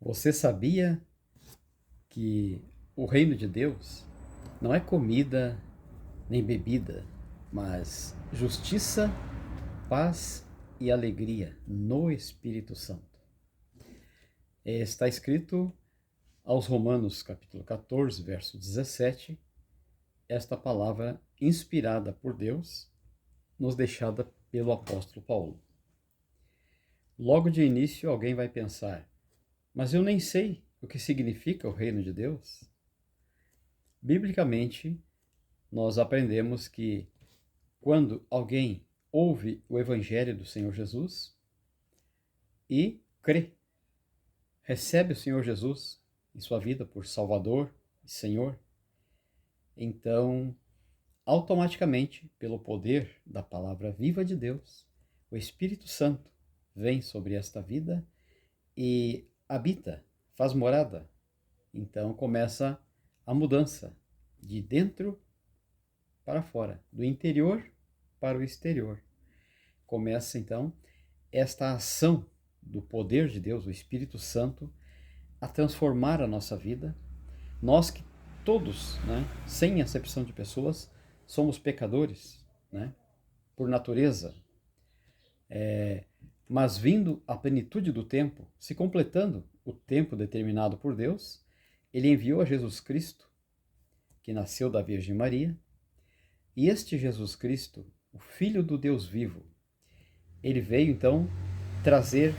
Você sabia que o reino de Deus não é comida nem bebida, mas justiça, paz e alegria no Espírito Santo? Está escrito aos Romanos, capítulo 14, verso 17, esta palavra inspirada por Deus, nos deixada pelo apóstolo Paulo. Logo de início, alguém vai pensar: mas eu nem sei o que significa o reino de Deus. Biblicamente, nós aprendemos que quando alguém ouve o Evangelho do Senhor Jesus e crê, recebe o Senhor Jesus em sua vida por Salvador e Senhor, então, automaticamente, pelo poder da palavra viva de Deus, o Espírito Santo vem sobre esta vida e habita, faz morada. Então começa a mudança de dentro para fora, do interior para o exterior. Começa então esta ação do poder de Deus, o Espírito Santo, a transformar a nossa vida. Nós que todos, sem exceção de pessoas, somos pecadores, por natureza, mas vindo a plenitude do tempo, se completando o tempo determinado por Deus, ele enviou a Jesus Cristo, que nasceu da Virgem Maria, e este Jesus Cristo, o Filho do Deus vivo, ele veio então trazer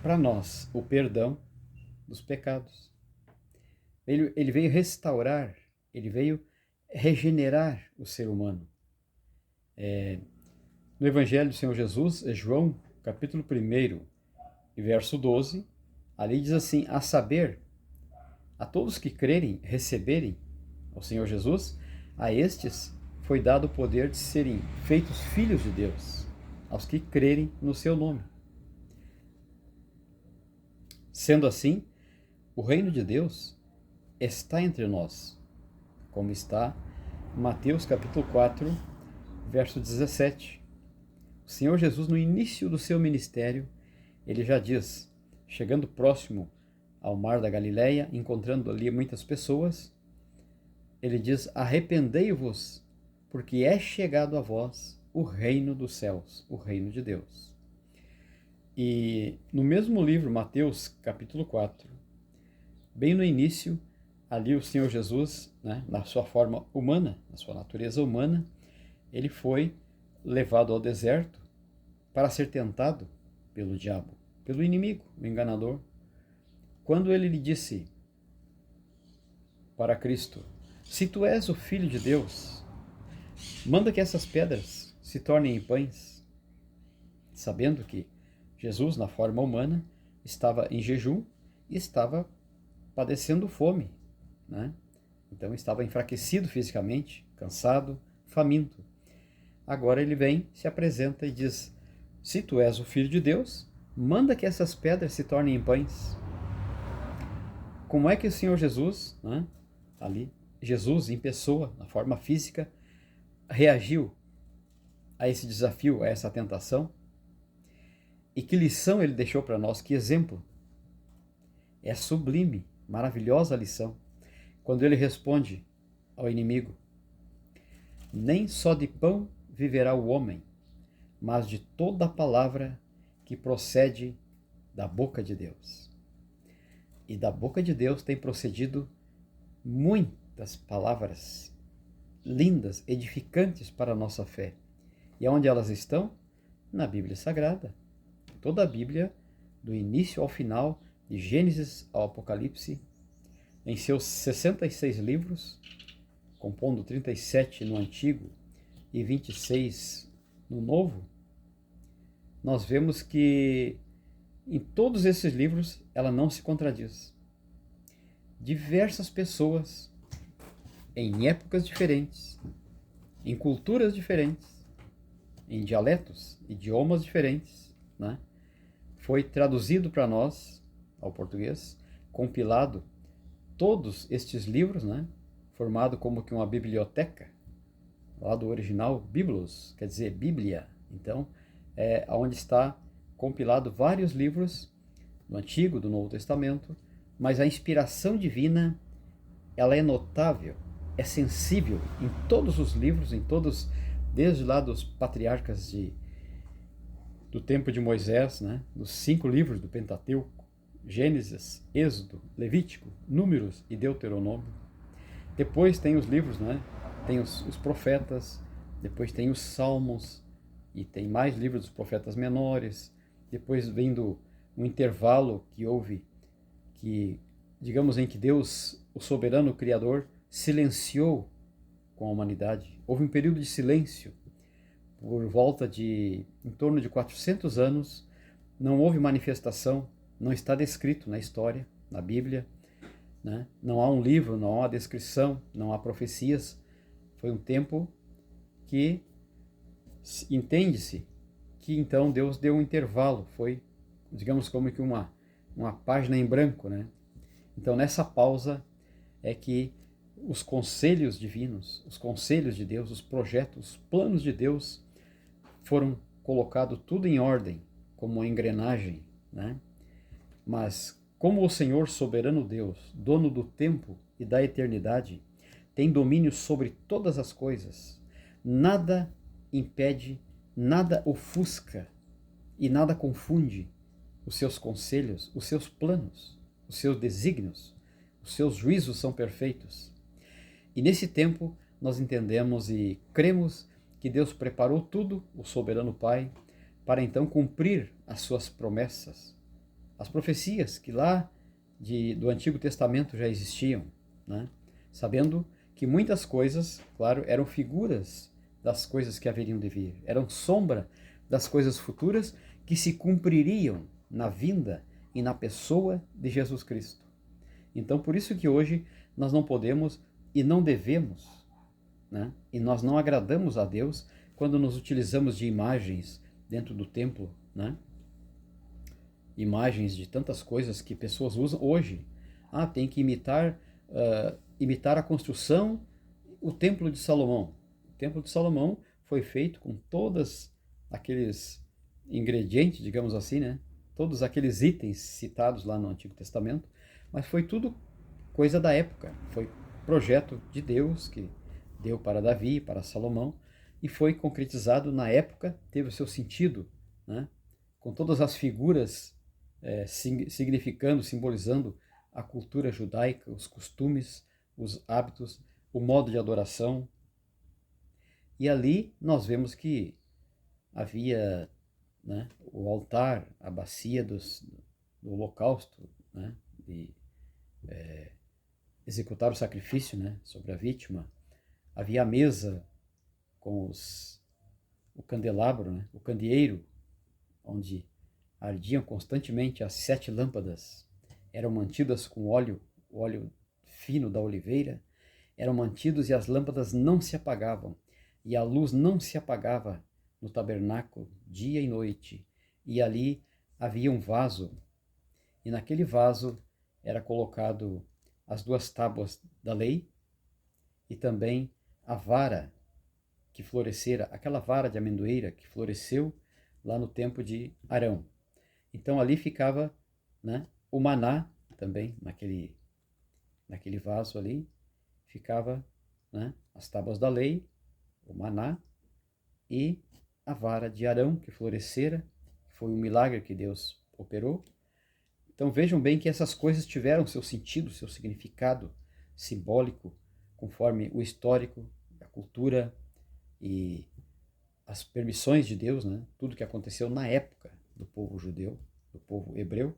para nós o perdão dos pecados. Ele veio restaurar, ele veio regenerar o ser humano. No Evangelho do Senhor Jesus, João, capítulo 1 e verso 12, ali diz assim: a saber, a todos que crerem, receberem ao Senhor Jesus, a estes foi dado o poder de serem feitos filhos de Deus, aos que crerem no seu nome. Sendo assim, o reino de Deus está entre nós, como está em Mateus capítulo 4, verso 17. O Senhor Jesus, no início do seu ministério, ele já diz, chegando próximo ao mar da Galileia, encontrando ali muitas pessoas, ele diz: arrependei-vos, porque é chegado a vós o reino dos céus, o reino de Deus. E no mesmo livro, Mateus capítulo 4, bem no início, ali o Senhor Jesus, na sua forma humana, na sua natureza humana, ele foi levado ao deserto para ser tentado pelo diabo, pelo inimigo, o enganador. Quando ele lhe disse para Cristo: se tu és o Filho de Deus, manda que essas pedras se tornem em pães, sabendo que Jesus, na forma humana, estava em jejum e estava padecendo fome, Então estava enfraquecido fisicamente, cansado, faminto. Agora ele vem, se apresenta e diz: se tu és o Filho de Deus, manda que essas pedras se tornem em pães. Como é que o Senhor Jesus, ali, Jesus em pessoa, na forma física, reagiu a esse desafio, a essa tentação? E que lição ele deixou para nós, que exemplo? É sublime, maravilhosa lição, quando ele responde ao inimigo: nem só de pão viverá o homem, mas de toda a palavra que procede da boca de Deus. E da boca de Deus tem procedido muitas palavras lindas, edificantes para a nossa fé. E onde elas estão? Na Bíblia Sagrada. Toda a Bíblia, do início ao final, de Gênesis ao Apocalipse, em seus 66 livros, compondo 37 no Antigo e 26 no Novo, nós vemos que em todos esses livros ela não se contradiz. Diversas pessoas, em épocas diferentes, em culturas diferentes, em dialetos, idiomas diferentes, foi traduzido para nós, ao português, compilado todos estes livros, formado como que uma biblioteca, lá do original, biblos, quer dizer Bíblia. Então, é onde está compilado vários livros do Antigo, do Novo Testamento, mas a inspiração divina, ela é notável, é sensível em todos os livros, em todos, desde lá dos patriarcas do tempo de Moisés, né, dos 5 livros do Pentateuco, Gênesis, Êxodo, Levítico, Números e Deuteronômio. Depois tem os livros, né, tem os profetas, depois tem os Salmos, e tem mais livros dos profetas menores. Depois vem um intervalo que houve, que, digamos, em que Deus, o soberano Criador, silenciou com a humanidade. Houve um período de silêncio por volta de, em torno de 400 anos, não houve manifestação, não está descrito na história, na Bíblia, né? Não há um livro, não há descrição, não há profecias. Foi um tempo que entende-se que então Deus deu um intervalo, foi, digamos, como que uma página em branco, né? Então nessa pausa é que os conselhos divinos, os conselhos de Deus, os projetos, os planos de Deus foram colocados tudo em ordem, como uma engrenagem, né? Mas como o Senhor soberano Deus, dono do tempo e da eternidade, tem domínio sobre todas as coisas, nada impede, nada ofusca e nada confunde os seus conselhos, os seus planos, os seus desígnios, os seus juízos são perfeitos. E nesse tempo nós entendemos e cremos que Deus preparou tudo, o soberano Pai, para então cumprir as suas promessas, as profecias que lá do Antigo Testamento já existiam, né? Sabendo que muitas coisas, claro, eram figuras das coisas que haveriam de vir, eram sombra das coisas futuras que se cumpririam na vinda e na pessoa de Jesus Cristo. Então, por isso que hoje nós não podemos e não devemos, né? E nós não agradamos a Deus quando nos utilizamos de imagens dentro do templo, né? Imagens de tantas coisas que pessoas usam hoje. Tem que imitar a construção, o Templo de Salomão. O Templo de Salomão foi feito com todos aqueles ingredientes, digamos assim, né? Todos aqueles itens citados lá no Antigo Testamento, mas foi tudo coisa da época. Foi projeto de Deus que deu para Davi, para Salomão, e foi concretizado na época, teve o seu sentido, né? Com todas as figuras significando, simbolizando a cultura judaica, os costumes, os hábitos, o modo de adoração. E ali nós vemos que havia, né, o altar, a bacia do holocausto, né, de executar o sacrifício, né, sobre a vítima. Havia a mesa com o candelabro, né, o candeeiro, onde ardiam constantemente as 7 lâmpadas, eram mantidas com óleo, o óleo fino da oliveira, eram mantidos e as lâmpadas não se apagavam, e a luz não se apagava no tabernáculo dia e noite. E ali havia um vaso, e naquele vaso era colocado as 2 tábuas da lei e também a vara que florescera, aquela vara de amendoeira que floresceu lá no tempo de Arão. Então ali ficava, né, o maná também, naquele vaso ali, ficava, né, as tábuas da lei, o maná e a vara de Arão que florescera, foi um milagre que Deus operou. Então vejam bem que essas coisas tiveram seu sentido, seu significado simbólico, conforme o histórico, a cultura e as permissões de Deus, né? Tudo que aconteceu na época do povo judeu, do povo hebreu.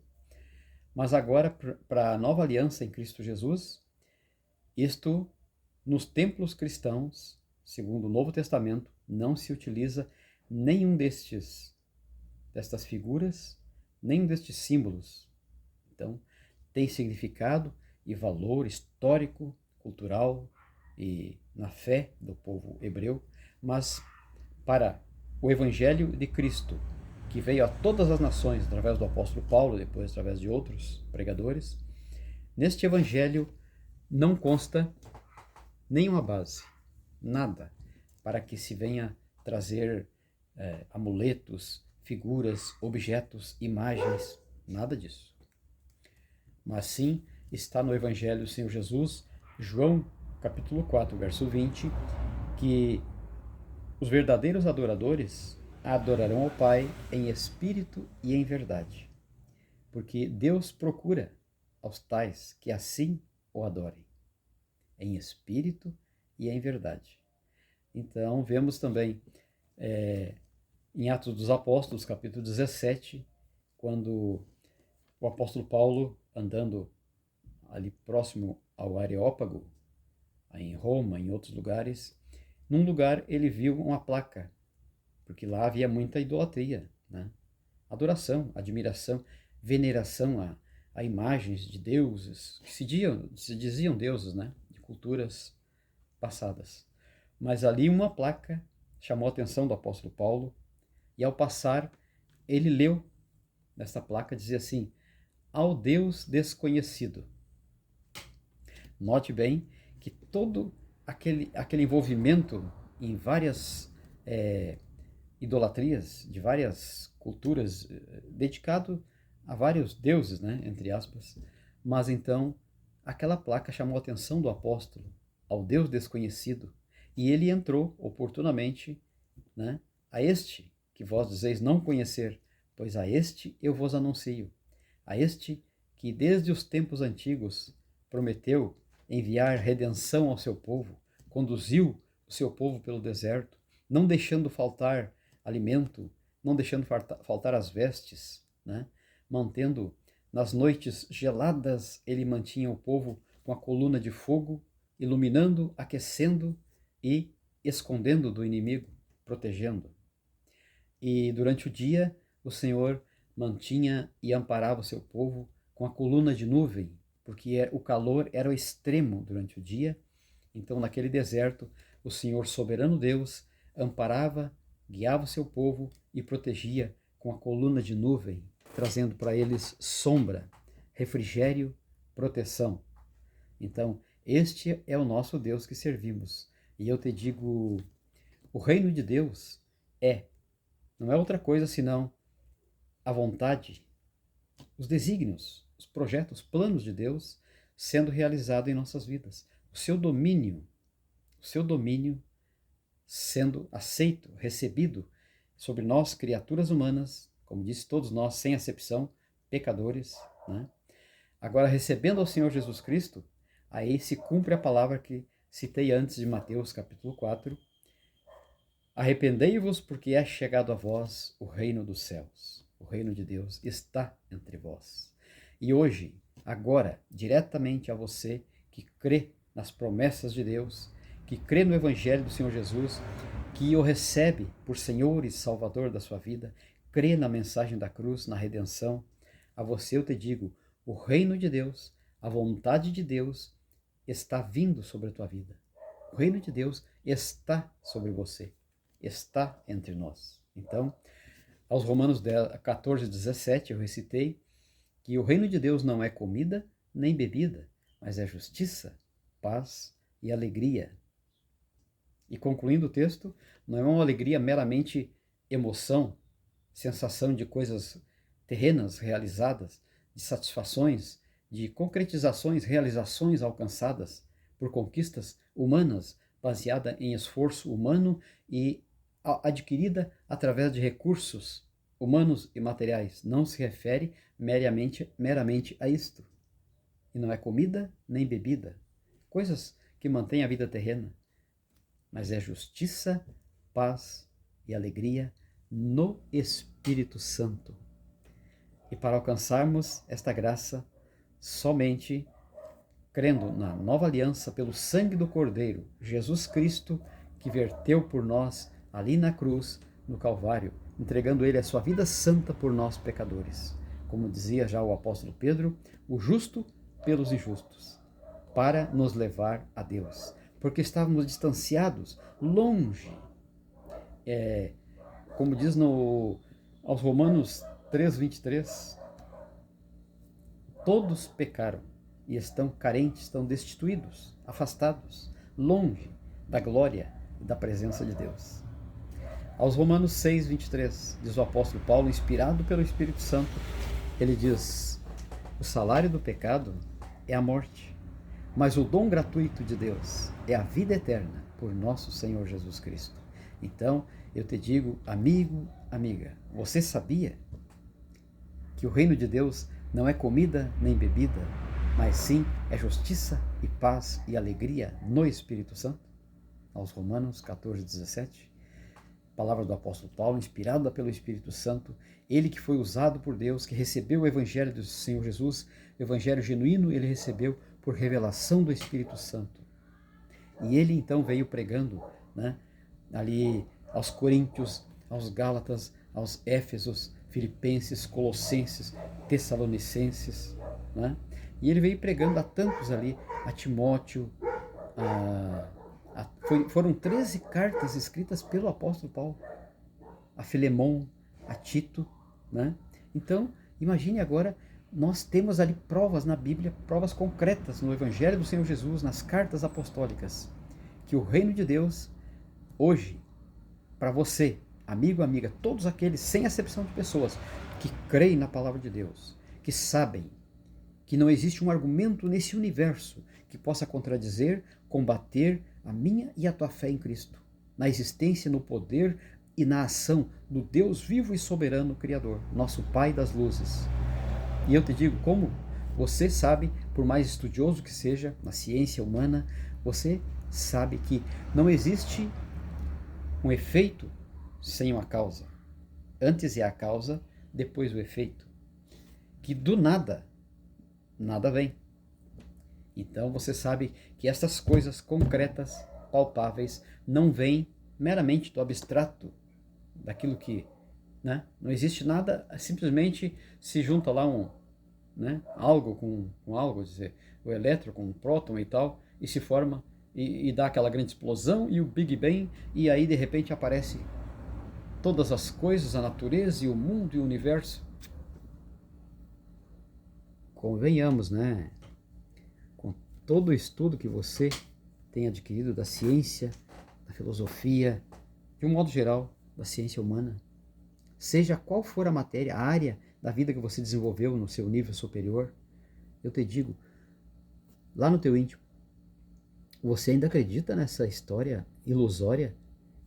Mas agora, para a nova aliança em Cristo Jesus, isto nos templos cristãos, segundo o Novo Testamento, não se utiliza nenhum destas figuras, nenhum destes símbolos. Então, tem significado e valor histórico, cultural e na fé do povo hebreu, mas para o Evangelho de Cristo, que veio a todas as nações através do apóstolo Paulo, depois através de outros pregadores, neste Evangelho não consta nenhuma base, nada, para que se venha trazer amuletos, figuras, objetos, imagens, nada disso. mas sim está no Evangelho do Senhor Jesus, João capítulo 4, verso 20, que os verdadeiros adoradores adorarão ao Pai em espírito e em verdade, porque Deus procura aos tais que assim o adorem, em espírito e em verdade. Então, vemos também em Atos dos Apóstolos, capítulo 17, quando o apóstolo Paulo, andando ali próximo ao Areópago, em Roma, em outros lugares, num lugar ele viu uma placa, porque lá havia muita idolatria, né? Adoração, admiração, veneração a imagens de deuses, que se diziam deuses, né? De culturas passadas. Mas ali uma placa chamou a atenção do apóstolo Paulo, e ao passar, ele leu nessa placa, dizia assim: ao Deus desconhecido. Note bem que todo aquele envolvimento em várias idolatrias, de várias culturas, dedicado a vários deuses, né, entre aspas, mas então aquela placa chamou a atenção do apóstolo ao Deus desconhecido, e ele entrou oportunamente, né, a este que vós dizeis não conhecer, pois a este eu vos anuncio, a este que desde os tempos antigos prometeu enviar redenção ao seu povo, conduziu o seu povo pelo deserto, não deixando faltar alimento, não deixando faltar as vestes, né? Mantendo nas noites geladas, ele mantinha o povo com a coluna de fogo, iluminando, aquecendo e escondendo do inimigo, protegendo. E durante o dia, o Senhor mantinha e amparava o seu povo com a coluna de nuvem, porque o calor era extremo durante o dia. Então, naquele deserto, o Senhor, soberano Deus, amparava, guiava o seu povo e protegia com a coluna de nuvem, trazendo para eles sombra, refrigério, proteção. Então, este é o nosso Deus que servimos. E eu te digo, o reino de Deus não é outra coisa senão a vontade, os desígnios, os projetos, os planos de Deus sendo realizado em nossas vidas. O seu domínio sendo aceito, recebido sobre nós, criaturas humanas, como disse, todos nós, sem acepção, pecadores, né? Agora, recebendo ao Senhor Jesus Cristo, aí se cumpre a palavra que citei antes de Mateus capítulo 4, arrependei-vos porque é chegado a vós o reino dos céus. O reino de Deus está entre vós. E hoje, agora, diretamente a você que crê nas promessas de Deus, que crê no Evangelho do Senhor Jesus, que o recebe por Senhor e Salvador da sua vida, crê na mensagem da cruz, na redenção, a você eu te digo, o reino de Deus, a vontade de Deus está vindo sobre a tua vida. O reino de Deus está sobre você, está entre nós. Então, aos Romanos 14, 17, eu recitei que o reino de Deus não é comida nem bebida, mas é justiça, paz e alegria. E concluindo o texto, não é uma alegria meramente emoção, sensação de coisas terrenas realizadas, de satisfações, de concretizações, realizações alcançadas por conquistas humanas, baseada em esforço humano e adquirida através de recursos humanos e materiais. Não se refere meramente a isto. E não é comida nem bebida, coisas que mantêm a vida terrena, mas é justiça, paz e alegria no Espírito Santo. E para alcançarmos esta graça, somente crendo na nova aliança pelo sangue do Cordeiro, Jesus Cristo, que verteu por nós ali na cruz, no Calvário, entregando ele a sua vida santa por nós pecadores. Como dizia já o apóstolo Pedro, o justo pelos injustos, para nos levar a Deus. Porque estávamos distanciados, longe. Como diz aos Romanos 3:23, todos pecaram e estão carentes, estão destituídos, afastados, longe da glória e da presença de Deus. Aos Romanos 6:23, diz o apóstolo Paulo, inspirado pelo Espírito Santo, ele diz: O salário do pecado é a morte, mas o dom gratuito de Deus é a vida eterna por nosso Senhor Jesus Cristo. Então, eu te digo, amigo, amiga, você sabia que o reino de Deus não é comida nem bebida, mas sim é justiça e paz e alegria no Espírito Santo? Aos Romanos 14, 17. Palavra do apóstolo Paulo, inspirada pelo Espírito Santo, ele que foi usado por Deus, que recebeu o Evangelho do Senhor Jesus, o Evangelho genuíno ele recebeu por revelação do Espírito Santo. E ele então veio pregando, né, ali aos Coríntios, aos Gálatas, aos Éfesos, Filipenses, Colossenses, Tessalonicenses, né? E ele veio pregando a tantos ali, a Timóteo, foram 13 cartas escritas pelo apóstolo Paulo, a Filemon, a Tito, né? Então, imagine agora, nós temos ali provas na Bíblia, provas concretas no Evangelho do Senhor Jesus, nas cartas apostólicas, que o reino de Deus, hoje, para você, amigo, amiga, todos aqueles, sem acepção de pessoas, que creem na palavra de Deus, que sabem que não existe um argumento nesse universo que possa contradizer, combater a minha e a tua fé em Cristo, na existência, no poder e na ação do Deus vivo e soberano Criador, nosso Pai das luzes. E eu te digo, como você sabe, por mais estudioso que seja na ciência humana, você sabe que não existe um efeito sem uma causa. Antes é a causa, depois o efeito. Que do nada, nada vem. Então você sabe que essas coisas concretas, palpáveis, não vêm meramente do abstrato, daquilo que, né? Não existe nada, simplesmente se junta lá algo com algo, dizer, o elétron com o próton e tal, e se forma e dá aquela grande explosão e o Big Bang, e aí de repente aparece todas as coisas, a natureza e o mundo e o universo. Convenhamos, né? Com todo o estudo que você tem adquirido da ciência, da filosofia, de um modo geral, da ciência humana, seja qual for a matéria, a área da vida que você desenvolveu no seu nível superior, eu te digo, lá no teu íntimo, você ainda acredita nessa história ilusória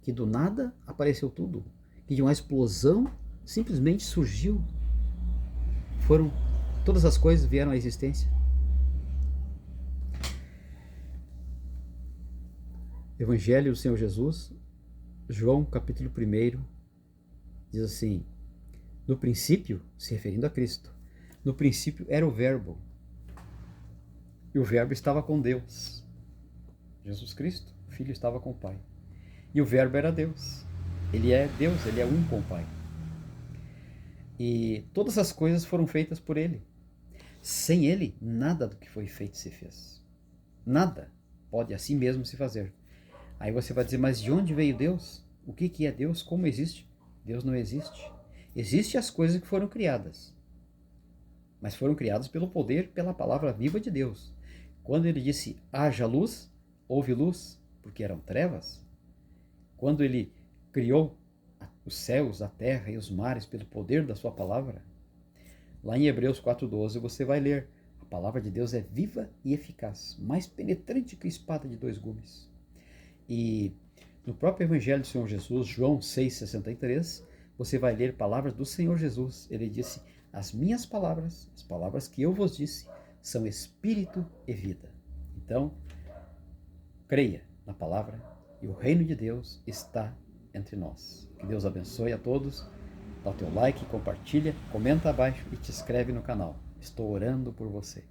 que do nada apareceu tudo, que de uma explosão simplesmente surgiu, todas as coisas vieram à existência? Evangelho do Senhor Jesus, João capítulo 1, diz assim: no princípio, se referindo a Cristo, no princípio era o Verbo, e o Verbo estava com Deus. Jesus Cristo, o Filho, estava com o Pai. E o Verbo era Deus. Ele é Deus, ele é um com o Pai. E todas as coisas foram feitas por ele. Sem ele, nada do que foi feito se fez. Nada pode assim mesmo se fazer. Aí você vai dizer, mas de onde veio Deus? O que é Deus? Como existe? Deus não existe. Existem as coisas que foram criadas, mas foram criadas pelo poder, pela palavra viva de Deus. Quando ele disse, haja luz, houve luz, porque eram trevas. Quando ele criou os céus, a terra e os mares pelo poder da sua palavra, lá em Hebreus 4,12 você vai ler, a palavra de Deus é viva e eficaz, mais penetrante que espada de 2 gumes. E no próprio Evangelho do Senhor Jesus, João 6,63, você vai ler palavras do Senhor Jesus. Ele disse, as minhas palavras, as palavras que eu vos disse, são espírito e vida. Então, creia na palavra e o reino de Deus está entre nós. Que Deus abençoe a todos. Dá o teu like, compartilha, comenta abaixo e te inscreve no canal. Estou orando por você.